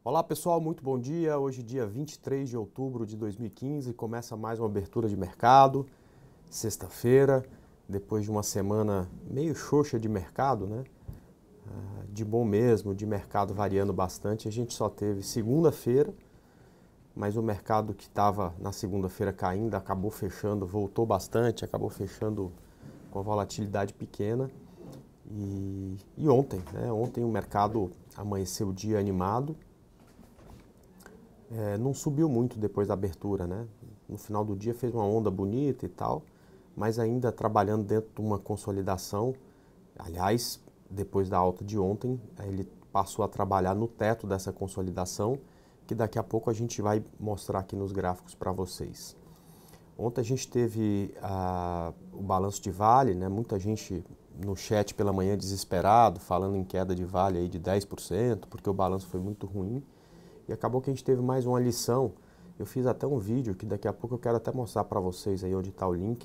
Olá pessoal, muito bom dia. Hoje dia 23 de outubro de 2015, começa mais uma abertura de mercado, sexta-feira, depois de uma semana meio xoxa de mercado, né? De bom mesmo, de mercado variando bastante. A gente só teve segunda-feira, mas o mercado que estava na segunda-feira caindo acabou fechando, voltou bastante, acabou fechando com volatilidade pequena. E ontem, né? Ontem o mercado amanheceu o dia animado. Não subiu muito depois da abertura, né? No final do dia fez uma onda bonita e tal, mas ainda trabalhando dentro de uma consolidação. Aliás, depois da alta de ontem, ele passou a trabalhar no teto dessa consolidação, que daqui a pouco a gente vai mostrar aqui nos gráficos para vocês. Ontem a gente teve o balanço de Vale, né? Muita gente no chat pela manhã desesperado, falando em queda de Vale aí de 10%, porque o balanço foi muito ruim. E acabou que a gente teve mais uma lição. Eu fiz até um vídeo que daqui a pouco eu quero até mostrar para vocês aí onde está o link,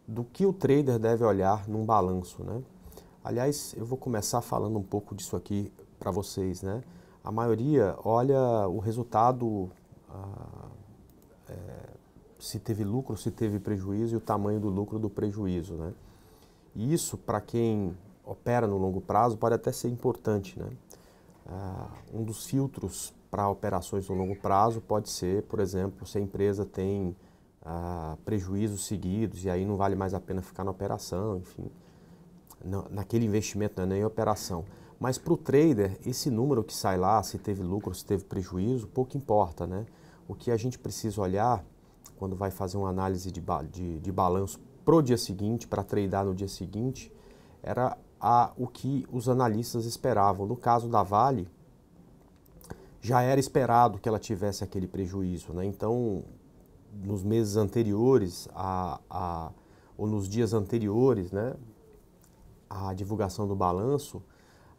do que o trader deve olhar num balanço, né? Aliás, eu vou começar falando um pouco disso aqui para vocês, né? A maioria olha o resultado, se teve lucro, se teve prejuízo e o tamanho do lucro do prejuízo, né? E isso, para quem opera no longo prazo, pode até ser importante, né? Um dos filtros para operações no longo prazo pode ser, por exemplo, se a empresa tem prejuízos seguidos e aí não vale mais a pena ficar na operação, enfim, naquele investimento não é nem operação. Mas para o trader, esse número que sai lá, se teve lucro, se teve prejuízo, pouco importa, né? O que a gente precisa olhar quando vai fazer uma análise de balanço para o dia seguinte, para tradear no dia seguinte, era o que os analistas esperavam. No caso da Vale, já era esperado que ela tivesse aquele prejuízo, né? Então, nos meses anteriores ou nos dias anteriores, né, à divulgação do balanço,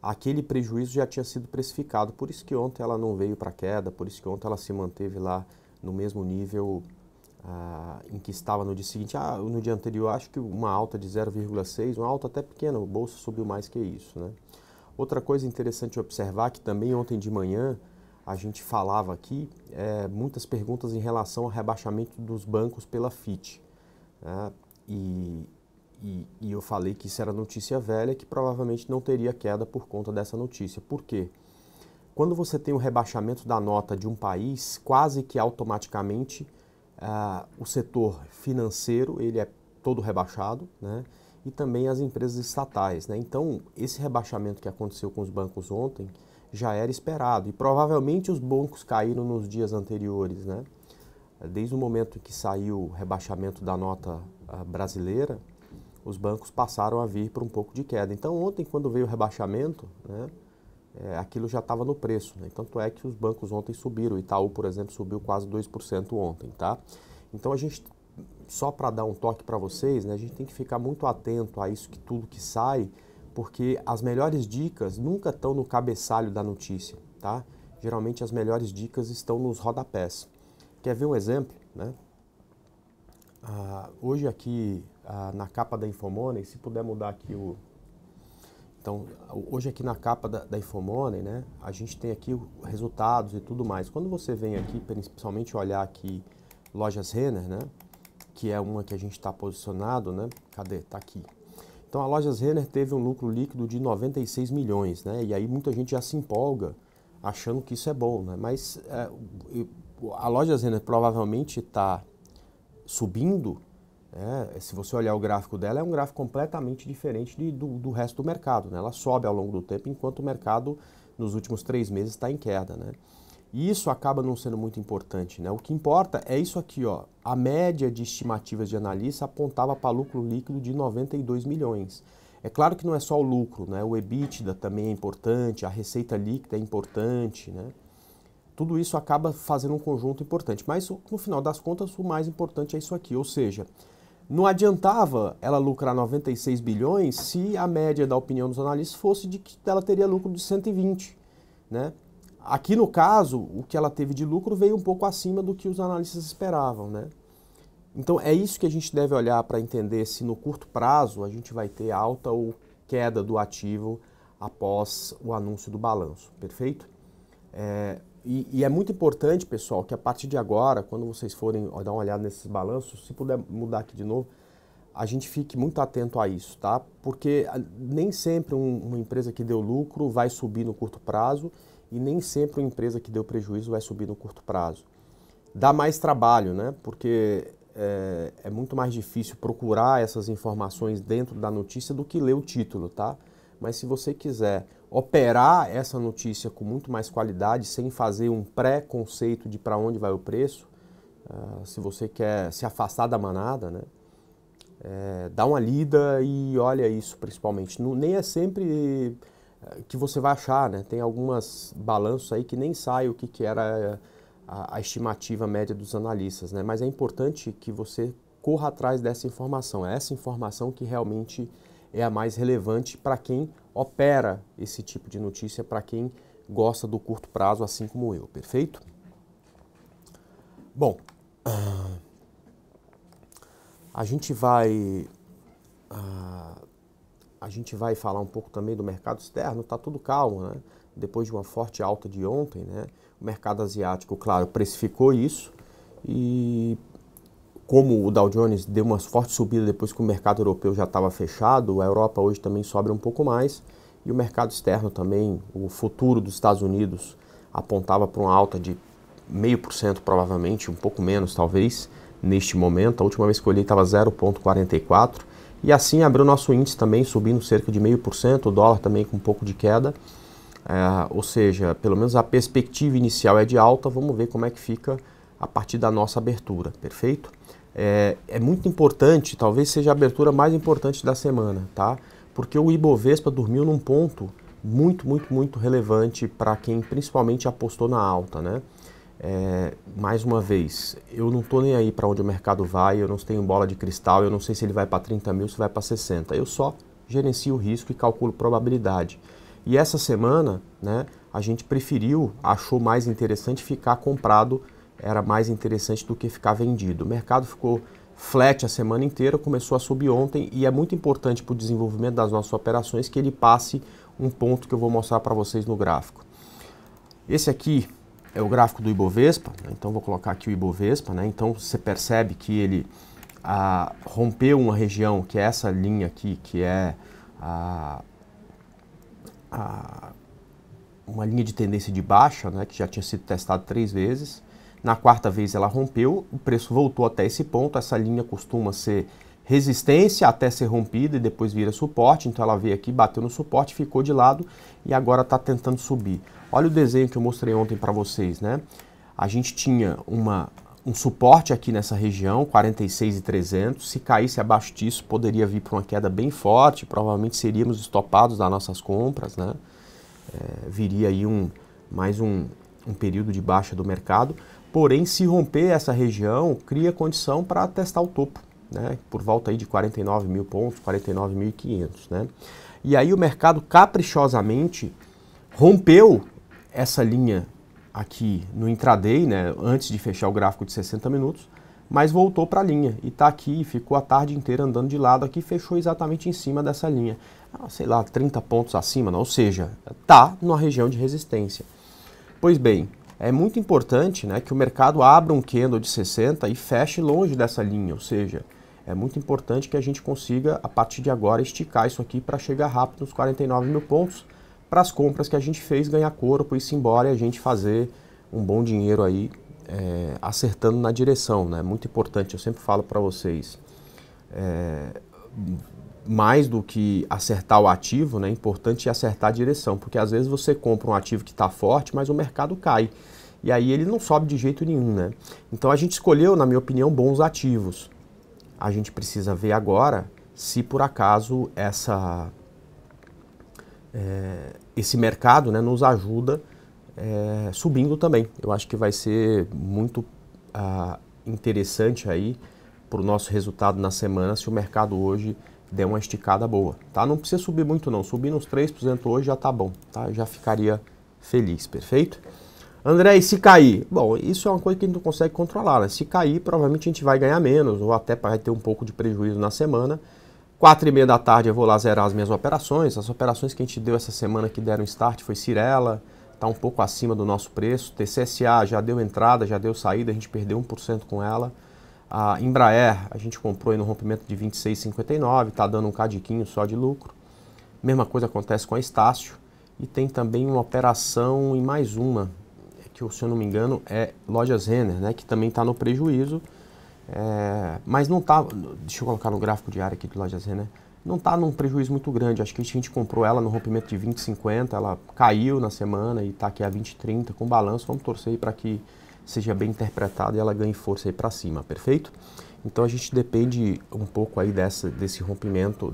aquele prejuízo já tinha sido precificado. Por isso que ontem ela não veio para queda, por isso que ontem ela se manteve lá no mesmo nível em que estava no dia seguinte. No dia anterior, acho que uma alta de 0,6, uma alta até pequena, o bolso subiu mais que isso, né? Outra coisa interessante observar, que também ontem de manhã a gente falava aqui, muitas perguntas em relação ao rebaixamento dos bancos pela FIT, né? E eu falei que isso era notícia velha, que provavelmente não teria queda por conta dessa notícia. Por quê? Quando você tem o rebaixamento da nota de um país, quase que automaticamente o setor financeiro ele é todo rebaixado, né? E também as empresas estatais, né? Então, esse rebaixamento que aconteceu com os bancos ontem já era esperado e provavelmente os bancos caíram nos dias anteriores, né? Desde o momento que saiu o rebaixamento da nota brasileira, os bancos passaram a vir para um pouco de queda. Então, ontem, quando veio o rebaixamento, né, aquilo já estava no preço, né? Tanto é que os bancos ontem subiram. O Itaú, por exemplo, subiu quase 2% ontem, tá? Então, a gente, só para dar um toque para vocês, né, a gente tem que ficar muito atento a isso, que tudo que sai, porque as melhores dicas nunca estão no cabeçalho da notícia, tá? Geralmente as melhores dicas estão nos rodapés. Quer ver um exemplo, né? Hoje aqui na capa da Infomoney, se puder mudar aqui o... Então, hoje aqui na capa da Infomoney, né, a gente tem aqui resultados e tudo mais. Quando você vem aqui, principalmente olhar aqui Lojas Renner, né, que é uma que a gente está posicionado, né, cadê? Tá aqui. Então, a Lojas Renner teve um lucro líquido de 96 milhões, né, e aí muita gente já se empolga achando que isso é bom, né, mas a Lojas Renner provavelmente está subindo. Se você olhar o gráfico dela, é um gráfico completamente diferente do resto do mercado, né? Ela sobe ao longo do tempo, enquanto o mercado nos últimos 3 meses está em queda, né? E isso acaba não sendo muito importante, né? O que importa é isso aqui, ó. A média de estimativas de analista apontava para lucro líquido de 92 milhões. É claro que não é só o lucro, né? O EBITDA também é importante, a receita líquida é importante, né? Tudo isso acaba fazendo um conjunto importante, mas no final das contas o mais importante é isso aqui, ou seja, não adiantava ela lucrar 96 bilhões se a média da opinião dos analistas fosse de que ela teria lucro de 120, né? Aqui no caso, o que ela teve de lucro veio um pouco acima do que os analistas esperavam, né? Então é isso que a gente deve olhar para entender se no curto prazo a gente vai ter alta ou queda do ativo após o anúncio do balanço, perfeito? E é muito importante, pessoal, que a partir de agora, quando vocês forem dar uma olhada nesses balanços, se puder mudar aqui de novo, a gente fique muito atento a isso, tá? Porque nem sempre uma empresa que deu lucro vai subir no curto prazo e nem sempre uma empresa que deu prejuízo vai subir no curto prazo. Dá mais trabalho, né? Porque é muito mais difícil procurar essas informações dentro da notícia do que ler o título, tá? Mas se você quiser operar essa notícia com muito mais qualidade, sem fazer um pré-conceito de para onde vai o preço, se você quer se afastar da manada, né? Dá uma lida e olha isso principalmente. Nem é sempre que você vai achar, né? Tem algumas balanços aí que nem sai o que era a estimativa média dos analistas, né? Mas é importante que você corra atrás dessa informação. É essa informação que realmente é a mais relevante para quem opera esse tipo de notícia, para quem gosta do curto prazo, assim como eu, perfeito? Bom, a gente vai falar um pouco também do mercado externo. Tá tudo calmo, né? Depois de uma forte alta de ontem, né? O mercado asiático, claro, precificou isso e como o Dow Jones deu uma forte subida depois que o mercado europeu já estava fechado, a Europa hoje também sobe um pouco mais e o mercado externo também, o futuro dos Estados Unidos apontava para uma alta de 0,5% provavelmente, um pouco menos talvez, neste momento. A última vez que eu olhei estava 0,44%. E assim abriu o nosso índice também, subindo cerca de 0,5%, o dólar também com um pouco de queda. Ou seja, pelo menos a perspectiva inicial é de alta, vamos ver como é que fica a partir da nossa abertura, perfeito? É muito importante, talvez seja a abertura mais importante da semana, tá? Porque o Ibovespa dormiu num ponto muito relevante para quem principalmente apostou na alta, né? Mais uma vez, eu não estou nem aí para onde o mercado vai, eu não tenho bola de cristal, eu não sei se ele vai para 30 mil, se vai para 60. Eu só gerencio o risco e calculo probabilidade. E essa semana, né, a gente achou mais interessante ficar comprado, era mais interessante do que ficar vendido. O mercado ficou flat a semana inteira, começou a subir ontem e é muito importante para o desenvolvimento das nossas operações que ele passe um ponto que eu vou mostrar para vocês no gráfico. Esse aqui é o gráfico do Ibovespa, né? Então vou colocar aqui o Ibovespa, né? Então você percebe que ele rompeu uma região, que é essa linha aqui, que é uma linha de tendência de baixa, né? Que já tinha sido testada 3 vezes. Na quarta vez ela rompeu, o preço voltou até esse ponto, essa linha costuma ser resistência até ser rompida e depois vira suporte, então ela veio aqui, bateu no suporte, ficou de lado e agora está tentando subir. Olha o desenho que eu mostrei ontem para vocês, né? A gente tinha um suporte aqui nessa região, 46.300, se caísse abaixo disso poderia vir para uma queda bem forte, provavelmente seríamos estopados das nossas compras, né? Viria aí mais um período de baixa do mercado, porém se romper essa região, cria condição para testar o topo, né? Por volta aí de 49 mil pontos, 49.500, né? E aí o mercado caprichosamente rompeu essa linha aqui no intraday, né, antes de fechar o gráfico de 60 minutos, mas voltou para a linha e está aqui, ficou a tarde inteira andando de lado aqui, fechou exatamente em cima dessa linha, sei lá, 30 pontos acima, não? Ou seja, está numa região de resistência. Pois bem, é muito importante, né, que o mercado abra um candle de 60 e feche longe dessa linha, ou seja, é muito importante que a gente consiga, a partir de agora, esticar isso aqui para chegar rápido nos 49 mil pontos, para as compras que a gente fez ganhar corpo e ir embora e a gente fazer um bom dinheiro aí, acertando na direção, né? Muito importante, eu sempre falo para vocês, mais do que acertar o ativo, né, é importante acertar a direção, porque às vezes você compra um ativo que está forte, mas o mercado cai, e aí ele não sobe de jeito nenhum, né? Então a gente escolheu, na minha opinião, bons ativos. A gente precisa ver agora se por acaso esse mercado, né, nos ajuda subindo também. Eu acho que vai ser muito interessante aí para o nosso resultado na semana se o mercado hoje der uma esticada boa, tá? Não precisa subir muito não, subir uns 3% hoje já tá bom, tá? Eu já ficaria feliz, perfeito? André, e se cair? Bom, isso é uma coisa que a gente não consegue controlar, né? Se cair, provavelmente a gente vai ganhar menos, ou até vai ter um pouco de prejuízo na semana. 4h30 da tarde eu vou lá zerar as minhas operações. As operações que a gente deu essa semana que deram start foi Cyrela, está um pouco acima do nosso preço. TCSA já deu entrada, já deu saída, a gente perdeu 1% com ela. A Embraer, a gente comprou aí no rompimento de 26,59, está dando um cadiquinho só de lucro. Mesma coisa acontece com a Estácio. E tem também uma operação em mais uma, que se eu não me engano é Lojas Renner, né, que também está no prejuízo. Mas não está, deixa eu colocar no gráfico diário aqui de Lojas Renner, não está num prejuízo muito grande. Acho que a gente comprou ela no rompimento de 20,50, ela caiu na semana e está aqui a 20,30 com balanço. Vamos torcer aí para que seja bem interpretado e ela ganhe força aí para cima, perfeito? Então a gente depende um pouco aí desse rompimento,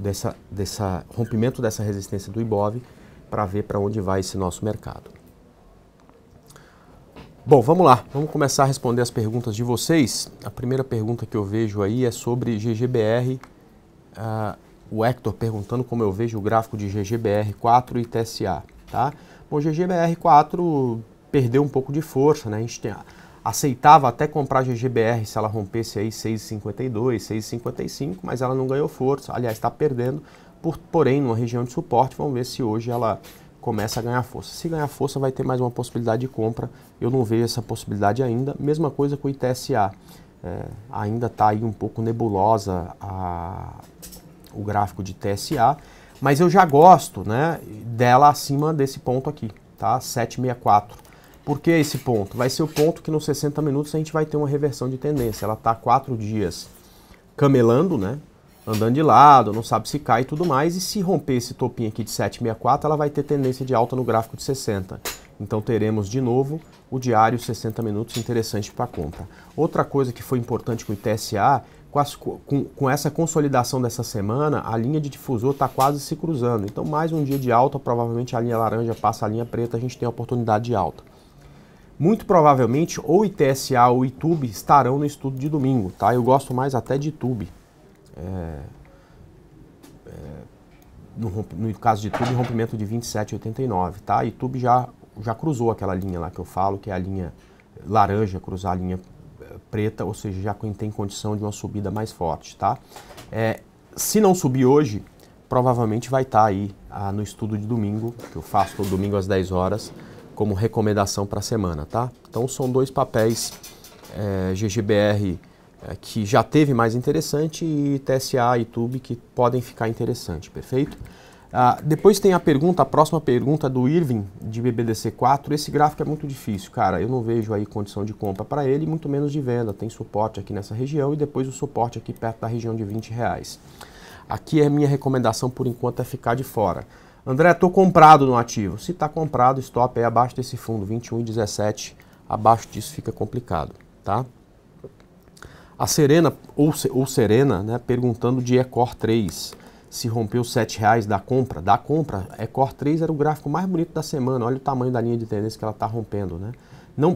rompimento dessa resistência do Ibov para ver para onde vai esse nosso mercado. Bom, vamos lá, vamos começar a responder as perguntas de vocês. A primeira pergunta que eu vejo aí é sobre GGBR. O Hector perguntando como eu vejo o gráfico de GGBR4 e TSA, tá? Bom, GGBR4 perdeu um pouco de força, né? A gente aceitava até comprar GGBR se ela rompesse aí 6,52, 6,55, mas ela não ganhou força. Aliás, está perdendo, porém, numa região de suporte. Vamos ver se hoje ela começa a ganhar força. Se ganhar força, vai ter mais uma possibilidade de compra. Eu não vejo essa possibilidade ainda. Mesma coisa com o ITSA. Ainda está aí um pouco nebulosa o gráfico de TSA, mas eu já gosto, né, dela acima desse ponto aqui, tá? 764. Por que esse ponto? Vai ser o ponto que nos 60 minutos a gente vai ter uma reversão de tendência. Ela está 4 dias camelando, né? Andando de lado, não sabe se cai e tudo mais, e se romper esse topinho aqui de 764, ela vai ter tendência de alta no gráfico de 60. Então teremos de novo o diário 60 minutos interessante para compra. Outra coisa que foi importante com o ITSA, com essa consolidação dessa semana, a linha de difusor está quase se cruzando. Então mais um dia de alta, provavelmente a linha laranja passa a linha preta, a gente tem a oportunidade de alta. Muito provavelmente ou ITSA ou ITUB estarão no estudo de domingo, tá? Eu gosto mais até de ITUB. No caso de ITUB, rompimento de 27,89, tá? ITUB já cruzou aquela linha lá que eu falo, que é a linha laranja, cruzar a linha preta, ou seja, já tem condição de uma subida mais forte, tá? Se não subir hoje, provavelmente vai estar aí no estudo de domingo, que eu faço todo domingo às 10 horas, como recomendação para a semana, tá? Então são dois papéis, GGBR que já teve mais interessante e TSA e ITUB que podem ficar interessante, perfeito? Depois tem a próxima pergunta do Irving, de BBDC4. Esse gráfico é muito difícil, cara. Eu não vejo aí condição de compra para ele, muito menos de venda. Tem suporte aqui nessa região e depois o suporte aqui perto da região de R$20. Aqui a minha recomendação por enquanto é ficar de fora. André, estou comprado no ativo. Se está comprado, stop é abaixo desse fundo, 21,17. Abaixo disso fica complicado, tá? A Serena, ou Serena, né, perguntando de Ecor 3. Se rompeu os R$7 da compra. Ecor 3 era o gráfico mais bonito da semana. Olha o tamanho da linha de tendência que ela está rompendo, né?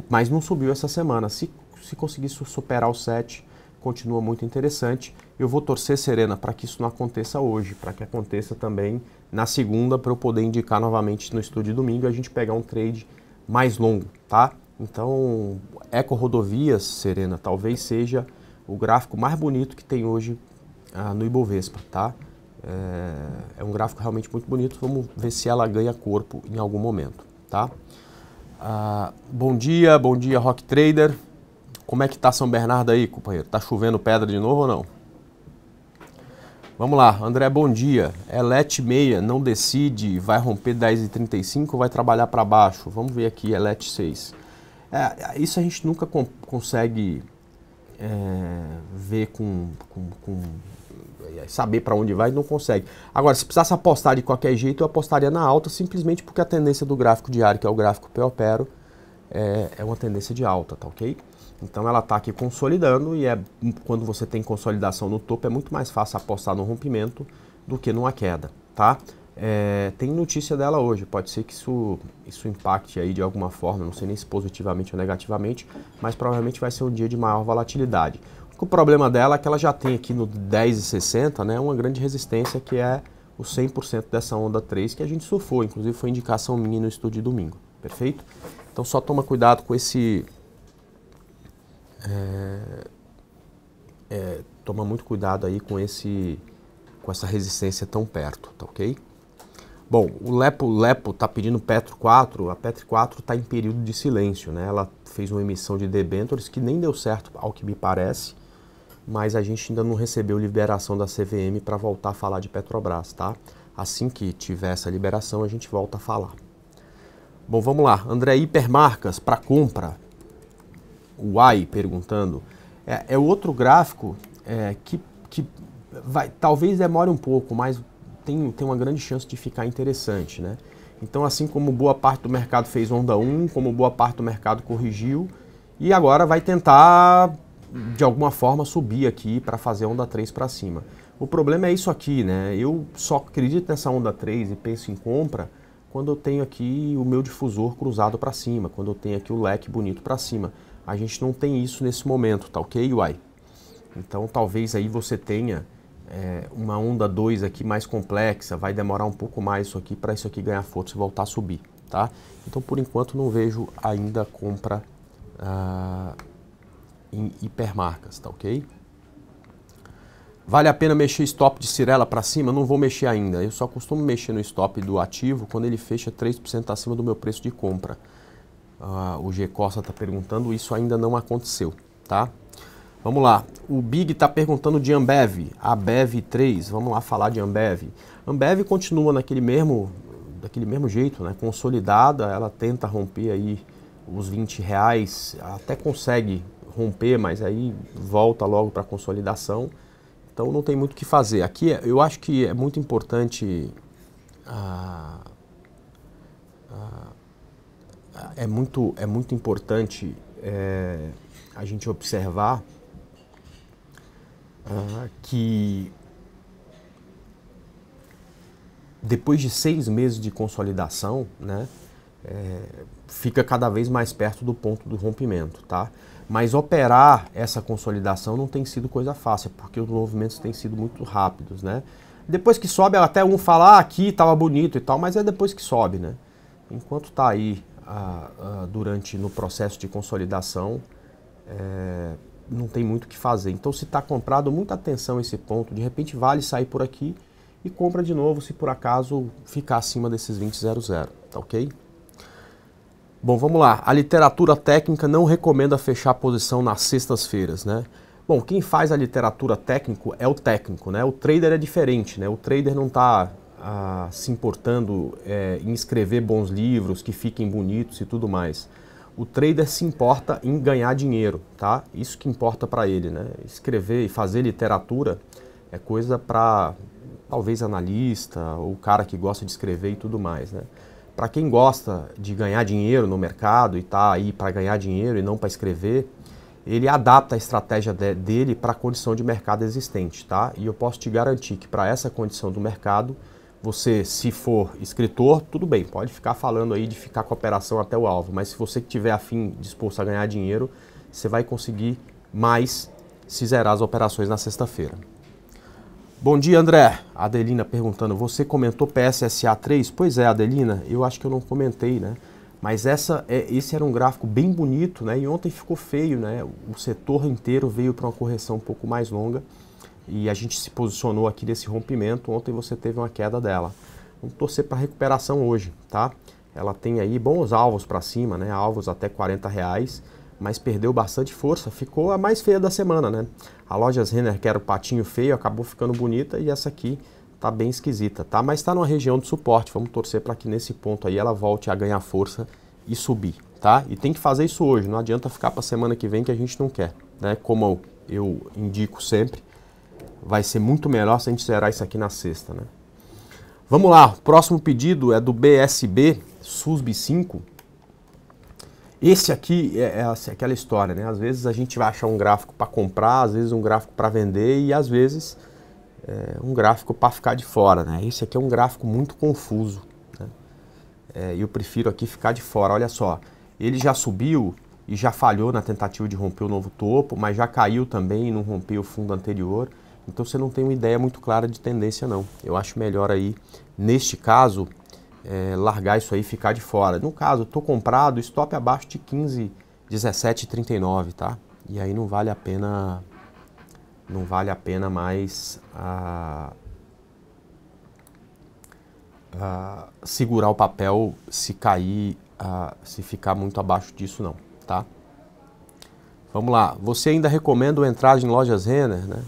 Mas não subiu essa semana. Se conseguir superar o 7, continua muito interessante. Eu vou torcer, Serena, para que isso não aconteça hoje, para que aconteça também na segunda, para eu poder indicar novamente no estudo de domingo e a gente pegar um trade mais longo, tá? Então, Eco Rodovias, Serena, talvez seja o gráfico mais bonito que tem hoje no Ibovespa, tá? É um gráfico realmente muito bonito, vamos ver se ela ganha corpo em algum momento, tá? Bom dia Rock Trader. Como é que tá São Bernardo aí, companheiro? Tá chovendo pedra de novo ou não? Vamos lá, André, bom dia. Elet 6 não decide, vai romper 10,35 ou vai trabalhar para baixo? Vamos ver aqui, Elet 6. Isso a gente nunca consegue ver saber para onde vai, não consegue. Agora, se precisasse apostar de qualquer jeito, eu apostaria na alta, simplesmente porque a tendência do gráfico diário, que é o gráfico P/Opero, é uma tendência de alta, tá ok? Então ela está aqui consolidando e quando você tem consolidação no topo é muito mais fácil apostar no rompimento do que numa queda, tá? Tem notícia dela hoje, pode ser que isso impacte aí de alguma forma, não sei nem se positivamente ou negativamente, mas provavelmente vai ser um dia de maior volatilidade. O problema dela é que ela já tem aqui no 10,60, né, uma grande resistência que é o 100% dessa onda 3 que a gente surfou, inclusive foi indicação minha no estudo de domingo, perfeito? Então só toma cuidado com esse... toma muito cuidado aí com essa resistência tão perto, tá ok? Bom, o Lepo está pedindo Petro 4, a Petro 4 está em período de silêncio, né? Ela fez uma emissão de debêntures que nem deu certo, ao que me parece, mas a gente ainda não recebeu liberação da CVM para voltar a falar de Petrobras, tá? Assim que tiver essa liberação, a gente volta a falar. Bom, vamos lá. André, hipermarcas para compra. O AI perguntando. É outro gráfico que talvez demore um pouco, mas tem uma grande chance de ficar interessante, né? Então, assim como boa parte do mercado fez onda 1, como boa parte do mercado corrigiu, e agora vai tentar, de alguma forma, subir aqui para fazer onda 3 para cima. O problema é isso aqui, né? Eu só acredito nessa onda 3 e penso em compra quando eu tenho aqui o meu difusor cruzado para cima, quando eu tenho aqui o leque bonito para cima. A gente não tem isso nesse momento, tá ok, Uai? Então, talvez aí você tenha uma onda 2 aqui mais complexa, vai demorar um pouco mais isso aqui para isso aqui ganhar força e voltar a subir, tá? Então, por enquanto, não vejo ainda compra em hipermarcas, tá ok? Vale a pena mexer stop de Cyrela para cima? Não vou mexer ainda, eu só costumo mexer no stop do ativo quando ele fecha 3% acima do meu preço de compra. O G Costa está perguntando, isso ainda não aconteceu, tá? Vamos lá, o Big está perguntando de Ambev, a Bev 3, vamos lá falar de Ambev. Ambev continua daquele mesmo jeito, né? Consolidada, ela tenta romper aí os R$20, até consegue romper, mas aí volta logo para a consolidação, então não tem muito o que fazer. Aqui eu acho que é muito importante, é muito importante a gente observar que depois de 6 meses de consolidação, né, fica cada vez mais perto do ponto do rompimento, tá? Mas operar essa consolidação não tem sido coisa fácil, porque os movimentos têm sido muito rápidos, né? Depois que sobe, até um fala, aqui estava bonito e tal, mas é depois que sobe, né? Enquanto está aí no processo de consolidação, não tem muito o que fazer. Então, se está comprado, muita atenção a esse ponto. De repente, vale sair por aqui e compra de novo se por acaso ficar acima desses 20,00, tá ok? Bom, vamos lá. A literatura técnica não recomenda fechar a posição nas sextas-feiras, né? Bom, quem faz a literatura técnica é o técnico, né? O trader é diferente, né? O trader não está se importando em escrever bons livros, que fiquem bonitos e tudo mais. O trader se importa em ganhar dinheiro, tá? Isso que importa para ele, né? Escrever e fazer literatura é coisa para talvez analista ou cara que gosta de escrever e tudo mais, né? Para quem gosta de ganhar dinheiro no mercado e tá aí para ganhar dinheiro e não para escrever, ele adapta a estratégia dele para a condição de mercado existente, tá? E eu posso te garantir que para essa condição do mercado, você, se for escritor, tudo bem, pode ficar falando aí de ficar com a operação até o alvo, mas se você que tiver afim, disposto a ganhar dinheiro, você vai conseguir mais se zerar as operações na sexta-feira. Bom dia, André. A Adelina perguntando, você comentou PSSA 3? Pois é, Adelina, eu acho que eu não comentei, né? Mas esse era um gráfico bem bonito, né? E ontem ficou feio, né? O setor inteiro veio para uma correção um pouco mais longa. E a gente se posicionou aqui nesse rompimento, ontem você teve uma queda dela. Vamos torcer para recuperação hoje, tá? Ela tem aí bons alvos para cima, né? Alvos até R$40, mas perdeu bastante força, ficou a mais feia da semana, né? A Lojas Renner, que era o patinho feio, acabou ficando bonita e essa aqui tá bem esquisita, tá? Mas tá numa região de suporte, vamos torcer para que nesse ponto aí ela volte a ganhar força e subir, tá? E tem que fazer isso hoje, não adianta ficar para a semana que vem que a gente não quer, né? Como eu indico sempre, vai ser muito melhor se a gente zerar isso aqui na sexta, né? Vamos lá, o próximo pedido é do BSB, SUSB 5. Esse aqui é aquela história, né? Às vezes a gente vai achar um gráfico para comprar, às vezes um gráfico para vender e às vezes um gráfico para ficar de fora, né? Esse aqui é um gráfico muito confuso, né? Eu prefiro aqui ficar de fora. Olha só, ele já subiu e já falhou na tentativa de romper o novo topo, mas já caiu também e não rompeu o fundo anterior. Então você não tem uma ideia muito clara de tendência não. Eu acho melhor aí, neste caso, largar isso aí e ficar de fora. No caso, estou comprado, stop abaixo de 15,1739, tá? E aí não vale a pena mais segurar o papel se cair, se ficar muito abaixo disso não, tá? Vamos lá, você ainda recomenda entrar em lojas Renner, né?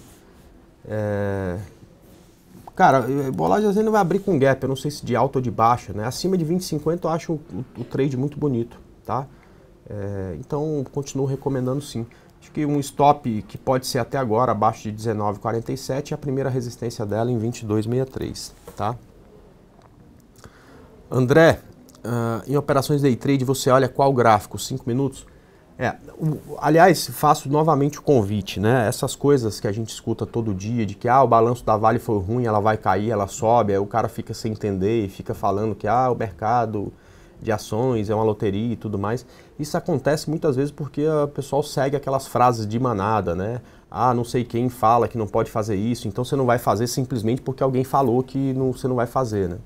Cara, lojas Renner vai abrir com gap, eu não sei se de alta ou de baixa, né? Acima de 20,50 eu acho o trade muito bonito, tá? Então, continuo recomendando sim. Acho que um stop que pode ser até agora abaixo de 19,47 é a primeira resistência dela em 22,63, tá? André, em operações day trade você olha qual gráfico? 5 minutos? Aliás, faço novamente o convite, né? Essas coisas que a gente escuta todo dia, de que o balanço da Vale foi ruim, ela vai cair, ela sobe, aí o cara fica sem entender e fica falando que o mercado de ações é uma loteria e tudo mais. Isso acontece muitas vezes porque o pessoal segue aquelas frases de manada, né? Não sei quem fala que não pode fazer isso, então você não vai fazer simplesmente porque alguém falou que você não vai fazer, né?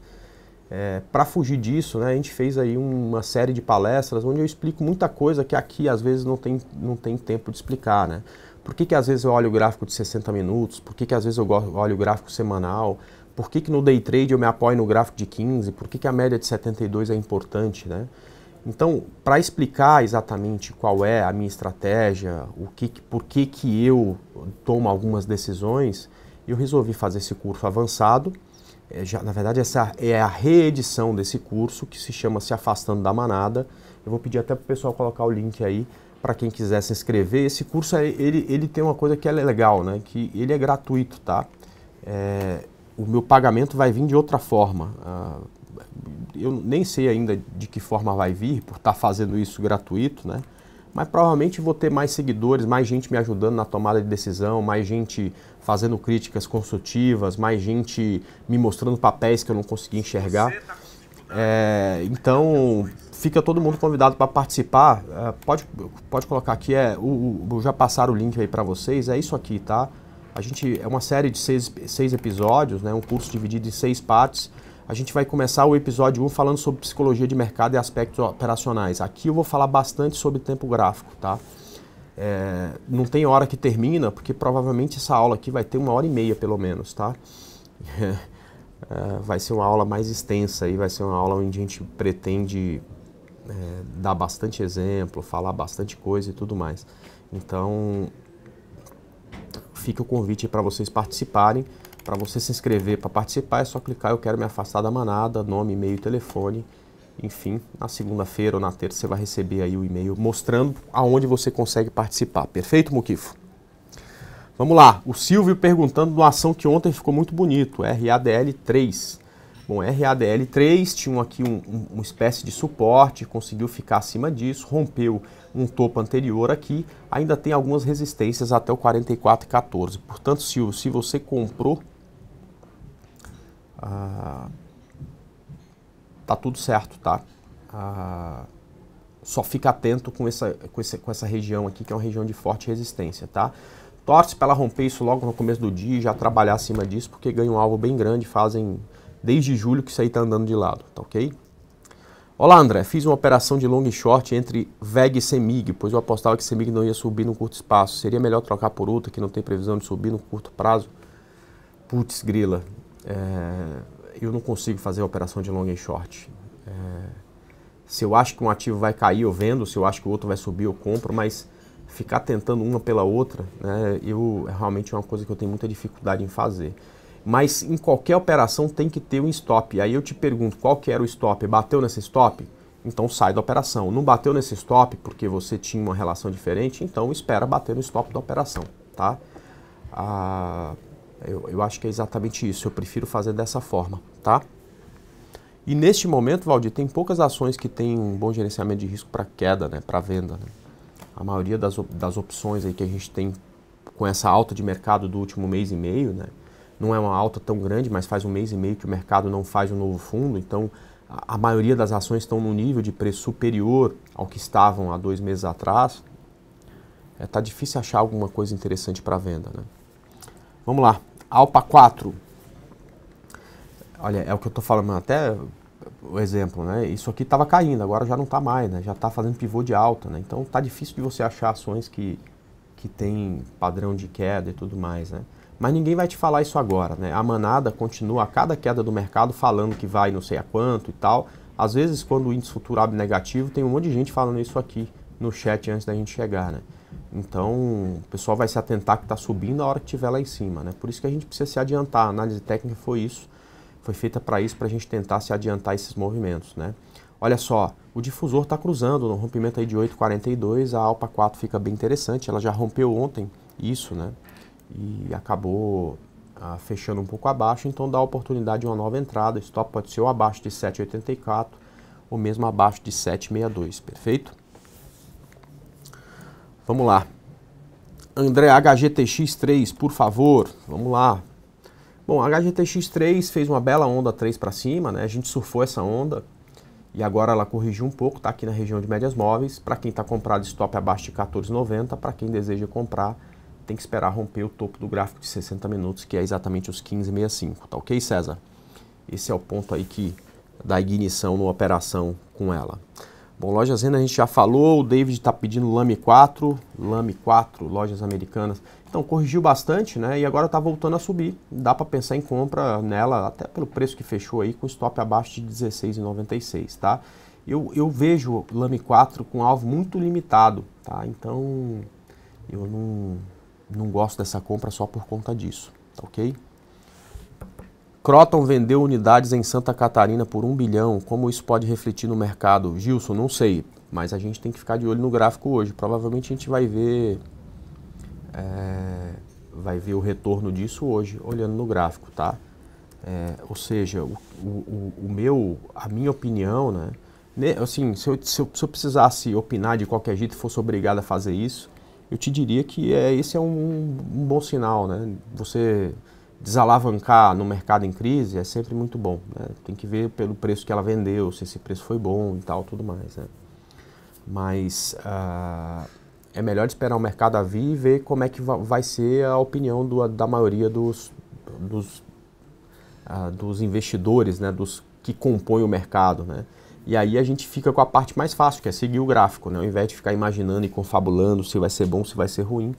Para fugir disso, né, a gente fez aí uma série de palestras onde eu explico muita coisa que aqui às vezes não tem tempo de explicar, né? Por que às vezes eu olho o gráfico de 60 minutos? Por que às vezes eu olho o gráfico semanal? Por que no day trade eu me apoio no gráfico de 15? Por que a média de 72 é importante, né? Então, para explicar exatamente qual é a minha estratégia, por que eu tomo algumas decisões, eu resolvi fazer esse curso avançado. Na verdade, essa é a reedição desse curso, que se chama Se Afastando da Manada. Eu vou pedir até para o pessoal colocar o link aí, para quem quiser se inscrever. Esse curso, ele tem uma coisa que é legal, né? Que ele é gratuito, tá? O meu pagamento vai vir de outra forma. Eu nem sei ainda de que forma vai vir, por estar fazendo isso gratuito, né? Mas provavelmente vou ter mais seguidores, mais gente me ajudando na tomada de decisão, mais gente fazendo críticas construtivas, mais gente me mostrando papéis que eu não consegui enxergar. Então, fica todo mundo convidado para participar. Pode colocar aqui, já passaram o link aí para vocês, é isso aqui, tá? É uma série de seis episódios, né? Um curso dividido em 6 partes. A gente vai começar o episódio 1 falando sobre psicologia de mercado e aspectos operacionais. Aqui eu vou falar bastante sobre tempo gráfico, tá? Não tem hora que termina, porque provavelmente essa aula aqui vai ter 1h30 pelo menos, tá? Vai ser uma aula mais extensa aí, vai ser uma aula onde a gente pretende dar bastante exemplo, falar bastante coisa e tudo mais. Então, fica o convite para vocês participarem. Para você se inscrever para participar é só clicar eu quero me afastar da manada, nome, e-mail, telefone. Enfim, na segunda-feira ou na terça você vai receber aí o e-mail mostrando aonde você consegue participar. Perfeito, Muquifo? Vamos lá, o Silvio perguntando de uma ação que ontem ficou muito bonito, RADL3. Bom, RADL3 tinha aqui uma espécie de suporte, conseguiu ficar acima disso, rompeu um topo anterior aqui, ainda tem algumas resistências até o 44,14. Portanto, Silvio, se você comprou, tá tudo certo, tá? Só fica atento com essa região aqui, que é uma região de forte resistência, tá? Torce para ela romper isso logo no começo do dia e já trabalhar acima disso, porque ganha um alvo bem grande, fazem desde julho que isso aí tá andando de lado, tá ok? Olá, André, fiz uma operação de long e short entre VEG e CEMIG, pois eu apostava que CEMIG não ia subir no curto espaço. Seria melhor trocar por outra que não tem previsão de subir no curto prazo? Putz, grila, eu não consigo fazer a operação de long e short. Se eu acho que um ativo vai cair, eu vendo. Se eu acho que o outro vai subir, eu compro. Mas ficar tentando uma pela outra, né, realmente é uma coisa que eu tenho muita dificuldade em fazer. Mas em qualquer operação tem que ter um stop. Aí eu te pergunto, qual que era o stop? Bateu nesse stop? Então sai da operação. Não bateu nesse stop porque você tinha uma relação diferente, então espera bater no stop da operação, tá? Eu acho que é exatamente isso. Eu prefiro fazer dessa forma, tá? E neste momento, Valdir, tem poucas ações que têm um bom gerenciamento de risco para queda, né, para venda, né? A maioria das opções aí que a gente tem com essa alta de mercado do último mês e meio, né? Não é uma alta tão grande, mas faz um mês e meio que o mercado não faz um novo fundo, então a maioria das ações estão num nível de preço superior ao que estavam há 2 meses atrás. Tá difícil achar alguma coisa interessante para venda, né? Vamos lá, Alpa 4. Olha, é o que eu estou falando, até o exemplo, né? Isso aqui estava caindo, agora já não está mais, né? Já está fazendo pivô de alta, né? Então tá difícil de você achar ações que tem padrão de queda e tudo mais, né? Mas ninguém vai te falar isso agora, né? A manada continua a cada queda do mercado falando que vai não sei a quanto e tal. Às vezes, quando o índice futuro abre negativo, tem um monte de gente falando isso aqui no chat antes da gente chegar, né? Então, o pessoal vai se atentar que está subindo na hora que estiver lá em cima, né? Por isso que a gente precisa se adiantar. A análise técnica foi isso, foi feita para isso, para a gente tentar se adiantar esses movimentos, né? Olha só, o difusor está cruzando no rompimento aí de 8,42, a Alpa 4 fica bem interessante, ela já rompeu ontem isso, né? E acabou fechando um pouco abaixo, então dá a oportunidade de uma nova entrada. O stop pode ser ou abaixo de 7,84 ou mesmo abaixo de 7,62, perfeito? Vamos lá. André, HGTX3, por favor, vamos lá. Bom, a HGTX3 fez uma bela onda 3 para cima, né? A gente surfou essa onda e agora ela corrigiu um pouco, está aqui na região de médias móveis. Para quem está comprado, stop abaixo de 14,90, para quem deseja comprar, tem que esperar romper o topo do gráfico de 60 minutos, que é exatamente os 15,65, tá ok, César? Esse é o ponto aí da ignição na operação com ela. Bom, Lojas Renner a gente já falou, o David está pedindo Lame 4, Lojas Americanas. Então, corrigiu bastante, né? E agora está voltando a subir. Dá para pensar em compra nela, até pelo preço que fechou aí, com stop abaixo de 16,96, tá? Eu vejo Lame 4 com alvo muito limitado, tá? Então, eu não gosto dessa compra só por conta disso, tá ok? Croton vendeu unidades em Santa Catarina por 1 bilhão. Como isso pode refletir no mercado? Gilson, não sei, mas a gente tem que ficar de olho no gráfico hoje. Provavelmente a gente vai ver o retorno disso hoje, olhando no gráfico, tá? Ou seja, a minha opinião, né? Assim, se eu precisasse opinar de qualquer jeito e fosse obrigado a fazer isso, eu te diria que esse é um bom sinal, né? Você desalavancar no mercado em crise é sempre muito bom, né? Tem que ver pelo preço que ela vendeu, se esse preço foi bom e tal, tudo mais, né? Mas é melhor esperar o mercado vir e ver como é que vai ser a opinião da maioria dos investidores, né? Dos que compõem o mercado, né? E aí a gente fica com a parte mais fácil, que é seguir o gráfico, né? Ao invés de ficar imaginando e confabulando se vai ser bom, se vai ser ruim,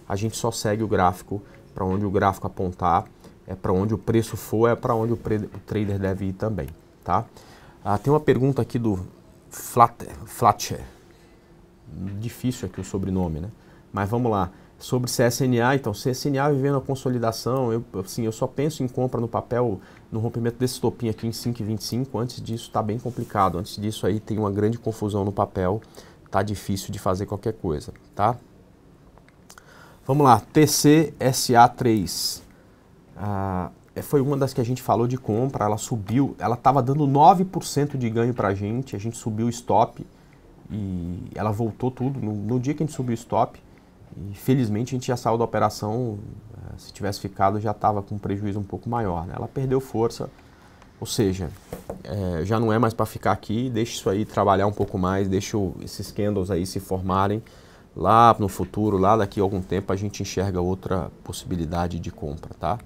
a gente só segue o gráfico. Para onde o gráfico apontar, é para onde o preço for, é para onde o trader deve ir também, tá? Tem uma pergunta aqui do Flatcher, difícil aqui o sobrenome, né? Mas vamos lá, sobre CSNA. Então, CSNA vivendo a consolidação, eu só penso em compra no papel no rompimento desse topinho aqui em 5,25. Antes disso está bem complicado, antes disso aí tem uma grande confusão no papel, tá difícil de fazer qualquer coisa, tá? Vamos lá, TCSA3, foi uma das que a gente falou de compra, ela subiu, ela estava dando 9% de ganho para a gente subiu o stop e ela voltou tudo no dia que a gente subiu o stop e felizmente a gente já saiu da operação, se tivesse ficado já estava com um prejuízo um pouco maior, né? Ela perdeu força, ou seja, já não é mais para ficar aqui, deixa isso aí trabalhar um pouco mais, deixa esses candles aí se formarem. Lá no futuro, lá daqui a algum tempo, a gente enxerga outra possibilidade de compra, tá?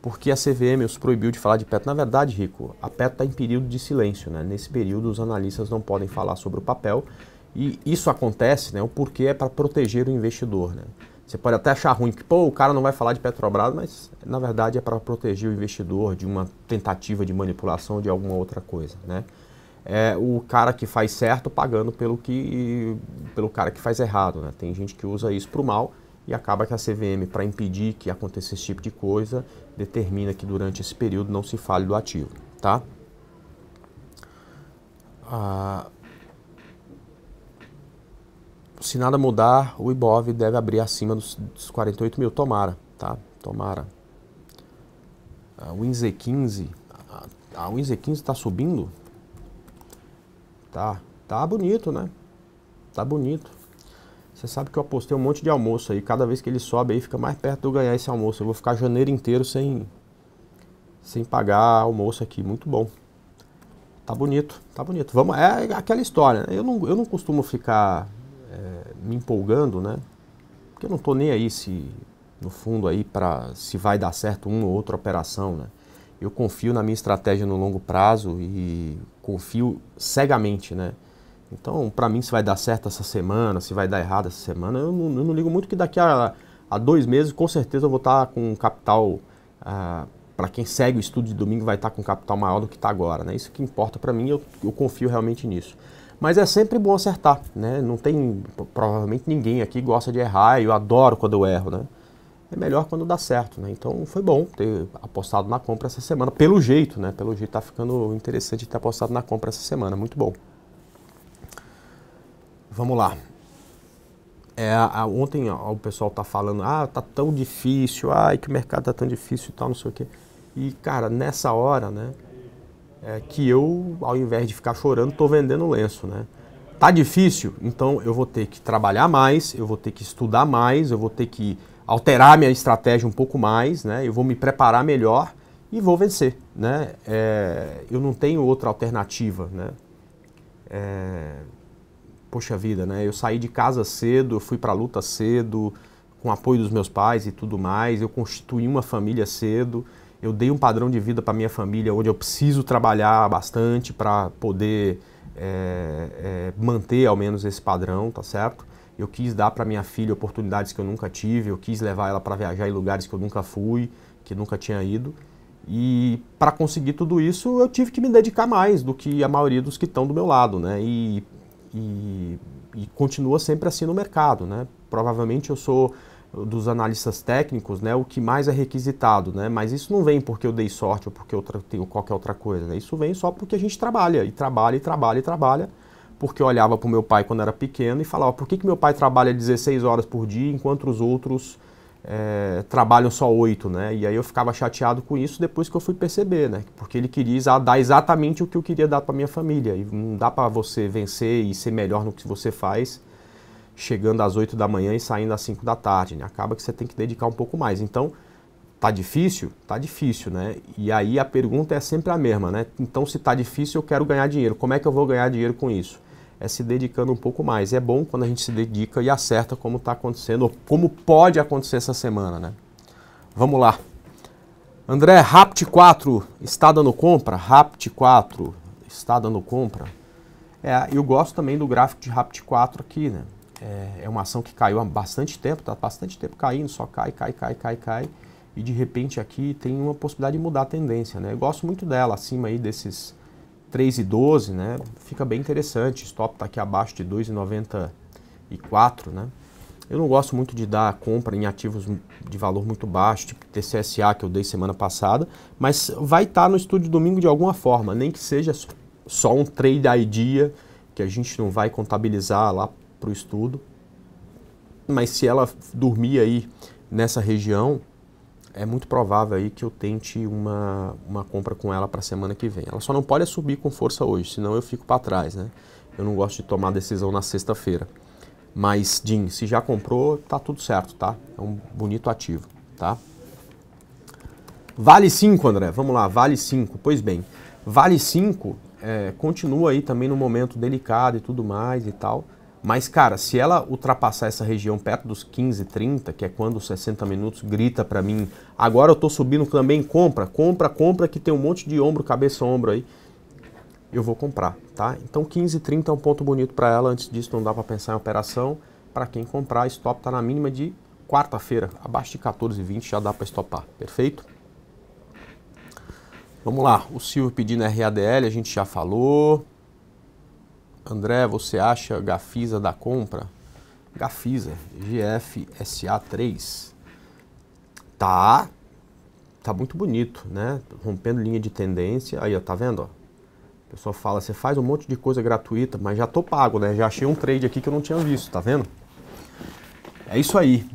Porque a CVM os proibiu de falar de Petro. Na verdade, Rico, a Petro está em período de silêncio, né? Nesse período, os analistas não podem falar sobre o papel. E isso acontece, né? O porquê é para proteger o investidor, né? Você pode até achar ruim que, o cara não vai falar de Petrobras, mas na verdade é para proteger o investidor de uma tentativa de manipulação de alguma outra coisa, né? É o cara que faz certo pagando pelo cara que faz errado, né? Tem gente que usa isso para o mal e acaba que a CVM, para impedir que aconteça esse tipo de coisa, determina que durante esse período não se fale do ativo, tá? Se nada mudar, o Ibov deve abrir acima dos 48 mil, tomara, tá? Tomara. O WinZ15, o WinZ15 está subindo? Tá bonito, né? Tá bonito. Você sabe que eu apostei um monte de almoço aí. Cada vez que ele sobe aí, fica mais perto de eu ganhar esse almoço. Eu vou ficar janeiro inteiro sem pagar almoço aqui. Muito bom. Tá bonito, tá bonito. Vamos, é aquela história, né? Eu não costumo ficar me empolgando, né? Porque eu não tô nem aí no fundo aí se vai dar certo uma ou outra operação, né? Eu confio na minha estratégia no longo prazo e confio cegamente, né? Então, para mim, se vai dar certo essa semana, se vai dar errado essa semana, eu não ligo muito que daqui a há 2 meses com certeza eu vou estar com um capital, para quem segue o estudo de domingo vai estar com um capital maior do que está agora, né? Isso que importa para mim, eu confio realmente nisso. Mas é sempre bom acertar, né? Não tem, provavelmente ninguém aqui gosta de errar, e eu adoro quando eu erro, né? É melhor quando dá certo, né? Então foi bom ter apostado na compra essa semana, pelo jeito, né? Pelo jeito tá ficando interessante ter apostado na compra essa semana, muito bom. Vamos lá. Ontem o pessoal tá falando, tá tão difícil, que o mercado tá tão difícil e tal, não sei o quê. E, cara, nessa hora, né, que eu, ao invés de ficar chorando, tô vendendo lenço, né? Tá difícil, então eu vou ter que trabalhar mais, eu vou ter que estudar mais, eu vou ter que alterar minha estratégia um pouco mais, né? Eu vou me preparar melhor e vou vencer, né? Eu não tenho outra alternativa, né? Poxa vida, né? Eu saí de casa cedo, eu fui pra luta cedo, com apoio dos meus pais e tudo mais, eu constituí uma família cedo, eu dei um padrão de vida para minha família onde eu preciso trabalhar bastante para poder manter ao menos esse padrão, tá certo? Eu quis dar para minha filha oportunidades que eu nunca tive, eu quis levar ela para viajar em lugares que eu nunca fui, que nunca tinha ido. E para conseguir tudo isso, eu tive que me dedicar mais do que a maioria dos que estão do meu lado, né? E continua sempre assim no mercado, né? Provavelmente eu sou dos analistas técnicos, né, o que mais é requisitado, né? Mas isso não vem porque eu dei sorte ou porque eu tenho qualquer outra coisa, né? Isso vem só porque a gente trabalha, e trabalha, e trabalha, e trabalha, porque eu olhava para o meu pai quando era pequeno e falava, por que meu pai trabalha 16 horas por dia enquanto os outros trabalham só 8, né? E aí eu ficava chateado com isso depois que eu fui perceber, né? Porque ele queria dar exatamente o que eu queria dar para minha família. E não dá para você vencer e ser melhor no que você faz chegando às 8 da manhã e saindo às 5 da tarde, né? Acaba que você tem que dedicar um pouco mais. Então, tá difícil? Tá difícil, né? E aí a pergunta é sempre a mesma, né? Então, se tá difícil, eu quero ganhar dinheiro. Como é que eu vou ganhar dinheiro com isso? É se dedicando um pouco mais. É bom quando a gente se dedica e acerta como está acontecendo, ou como pode acontecer essa semana, né? Vamos lá. André, Rapt 4 está dando compra? Rapt 4 está dando compra? Eu gosto também do gráfico de Rapt 4 aqui, né? É uma ação que caiu há bastante tempo, tá bastante tempo caindo, só cai. E de repente aqui tem uma possibilidade de mudar a tendência, né? Eu gosto muito dela, acima aí desses 3,12, né? Fica bem interessante. O stop está aqui abaixo de 2,94, né? Eu não gosto muito de dar compra em ativos de valor muito baixo, tipo TCSA que eu dei semana passada, mas vai estar no estudo de domingo de alguma forma, nem que seja só um trade idea, que a gente não vai contabilizar lá para o estudo. Mas se ela dormir aí nessa região, é muito provável aí que eu tente uma compra com ela para a semana que vem. Ela só não pode subir com força hoje, senão eu fico para trás, né? Eu não gosto de tomar decisão na sexta-feira. Mas, Jim, se já comprou, tá tudo certo, tá? É um bonito ativo, tá? Vale 5, André, vamos lá, Vale 5. Pois bem, Vale 5 continua aí também no momento delicado e tudo mais e tal. Mas, cara, se ela ultrapassar essa região perto dos 15,30, que é quando os 60 minutos grita para mim, agora eu tô subindo também, compra, que tem um monte de ombro, cabeça, ombro aí, eu vou comprar, tá? Então 15,30 é um ponto bonito para ela, antes disso não dá para pensar em operação. Para quem comprar, stop tá na mínima de quarta-feira, abaixo de 14,20 já dá para stopar, perfeito? Vamos lá, o Silvio pedindo RADL, a gente já falou. André, você acha Gafisa da compra? Gafisa, GFSA3. Tá muito bonito, né? Rompendo linha de tendência. Aí, ó, tá vendo? Ó? A pessoa fala, você faz um monte de coisa gratuita, mas já tô pago, né? Já achei um trade aqui que eu não tinha visto, tá vendo? É isso aí.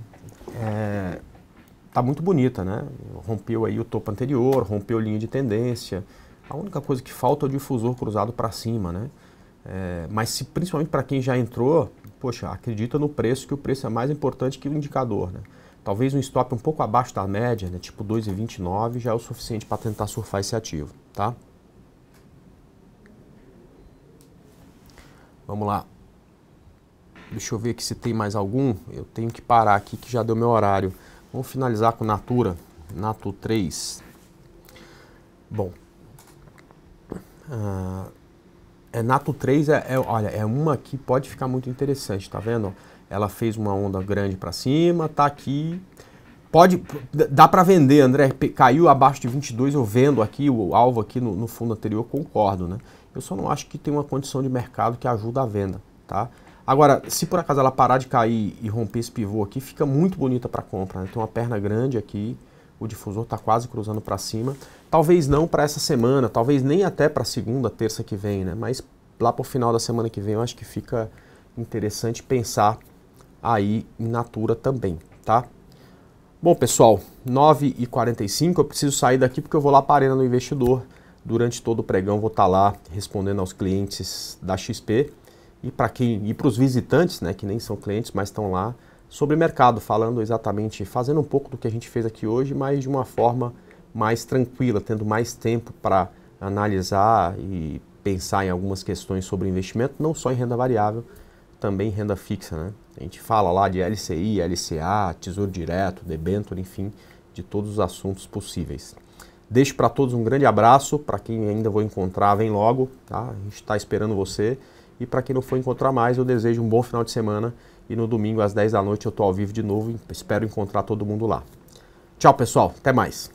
Tá muito bonita, né? Rompeu aí o topo anterior, rompeu linha de tendência. A única coisa que falta é o difusor cruzado para cima, né? Mas principalmente para quem já entrou, poxa, acredita no preço, que o preço é mais importante que o indicador, né? Talvez um stop um pouco abaixo da média, né? Tipo 2,29 já é o suficiente para tentar surfar esse ativo, tá? Vamos lá. Deixa eu ver aqui se tem mais algum. Eu tenho que parar aqui que já deu meu horário. Vamos finalizar com Natura, Natu 3. Bom, Natu 3 olha, é uma que pode ficar muito interessante, tá vendo? ela fez uma onda grande para cima, tá aqui. Dá para vender, André, caiu abaixo de 22, eu vendo aqui, o alvo aqui no fundo anterior, concordo, né? Eu só não acho que tem uma condição de mercado que ajuda a venda, tá? Agora, se por acaso ela parar de cair e romper esse pivô aqui, fica muito bonita para compra, né? Tem uma perna grande aqui, o difusor está quase cruzando para cima. Talvez não para essa semana, talvez nem até para segunda, terça que vem, né? Mas lá para o final da semana que vem eu acho que fica interessante pensar aí em Natura também, tá? Bom, pessoal, 9h45, eu preciso sair daqui porque eu vou lá para a Arena do Investidor. Durante todo o pregão vou estar lá respondendo aos clientes da XP e para os visitantes, né, que nem são clientes, mas estão lá, sobre mercado, falando exatamente, fazendo um pouco do que a gente fez aqui hoje, mas de uma forma mais tranquila, tendo mais tempo para analisar e pensar em algumas questões sobre investimento, não só em renda variável, também em renda fixa, né? A gente fala lá de LCI, LCA, Tesouro Direto, debênture, enfim, de todos os assuntos possíveis. Deixo para todos um grande abraço, para quem ainda vou encontrar, vem logo, tá? A gente está esperando você. E para quem não for encontrar mais, eu desejo um bom final de semana e no domingo às 10 da noite eu estou ao vivo de novo, espero encontrar todo mundo lá. Tchau, pessoal, até mais.